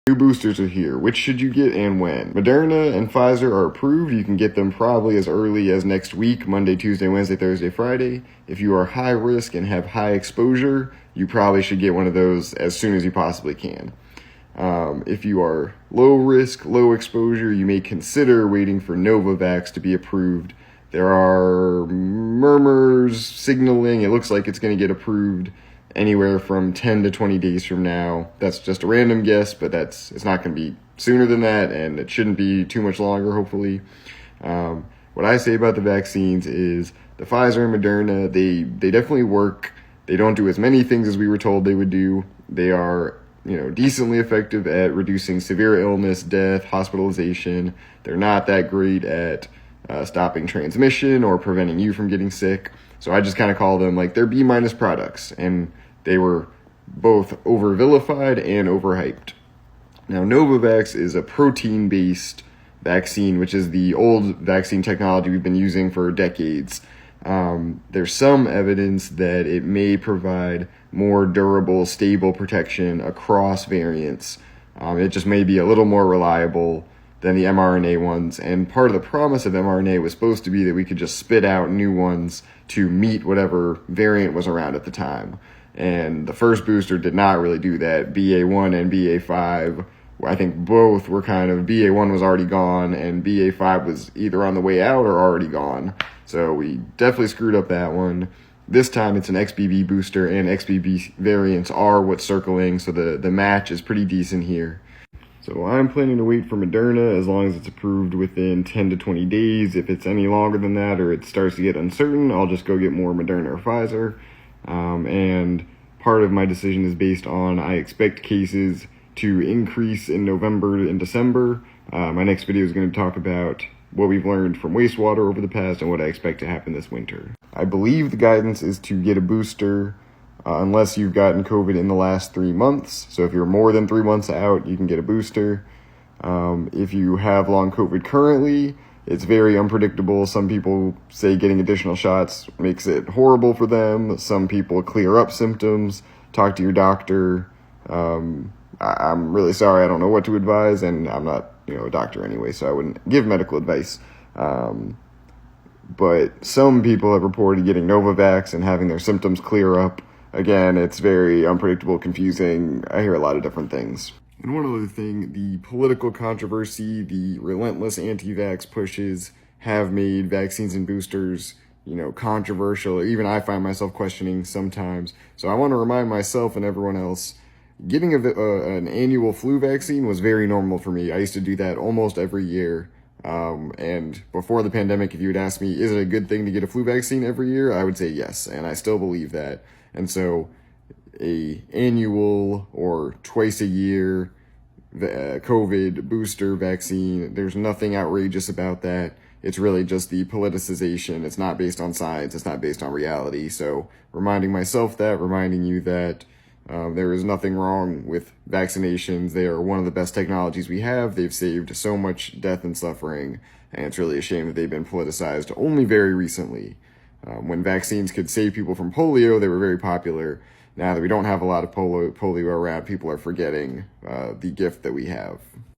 New boosters are here. Which should you get and when? Moderna and Pfizer are approved. You can get them probably as early as next week, Monday, Tuesday, Wednesday, Thursday, Friday. If you are high risk and have high exposure, you probably should get one of those as soon as you possibly can. If you are low risk, low exposure, you may consider waiting for Novavax to be approved. There are murmurs signaling it looks like it's going to get approved anywhere from 10 to 20 days from now. That's just a random guess, but it's not going to be sooner than that, and it shouldn't be too much longer, hopefully. What I say about the vaccines is the Pfizer and Moderna, they definitely work. They don't do as many things as we were told they would do. They are, decently effective at reducing severe illness, death, hospitalization. They're not that great at stopping transmission or preventing you from getting sick. So I just kind of call them like they're B- products, and they were both over-vilified and overhyped. Now, Novavax is a protein-based vaccine, which is the old vaccine technology we've been using for decades. There's some evidence that it may provide more durable, stable protection across variants. It just may be a little more reliable than the mRNA ones. And part of the promise of mRNA was supposed to be that we could just spit out new ones to meet whatever variant was around at the time. And the first booster did not really do that. BA1 and BA5, I think both were BA1 was already gone and BA5 was either on the way out or already gone. So we definitely screwed up that one. This time it's an XBB booster, and XBB variants are what's circling, so the match is pretty decent here. So I'm planning to wait for Moderna as long as it's approved within 10 to 20 days. If it's any longer than that or it starts to get uncertain, I'll just go get more Moderna or Pfizer. And part of my decision is based on I expect cases to increase in November and December. My next video is going to talk about what we've learned from wastewater over the past and what I expect to happen this winter. I believe the guidance is to get a booster unless you've gotten COVID in the last 3 months. So if you're more than 3 months out, you can get a booster. If you have long COVID currently, it's very unpredictable. Some people say getting additional shots makes it horrible for them. Some people clear up symptoms. Talk to your doctor. I'm really sorry. I don't know what to advise, and I'm not, a doctor anyway, so I wouldn't give medical advice. But some people have reported getting Novavax and having their symptoms clear up. Again, it's very unpredictable, confusing. I hear a lot of different things. And one other thing, the political controversy, the relentless anti-vax pushes have made vaccines and boosters, controversial. Even I find myself questioning sometimes. So I want to remind myself and everyone else, getting an annual flu vaccine was very normal for me. I used to do that almost every year. And before the pandemic, if you would ask me, is it a good thing to get a flu vaccine every year? I would say yes, and I still believe that. And so a annual or twice a year COVID booster vaccine, there's nothing outrageous about that. It's really just the politicization. It's not based on science. It's not based on reality. So reminding myself that, reminding you that there is nothing wrong with vaccinations. They are one of the best technologies we have. They've saved so much death and suffering, and it's really a shame that they've been politicized only very recently. When vaccines could save people from polio, they were very popular. Now that we don't have a lot of polio around, people are forgetting the gift that we have.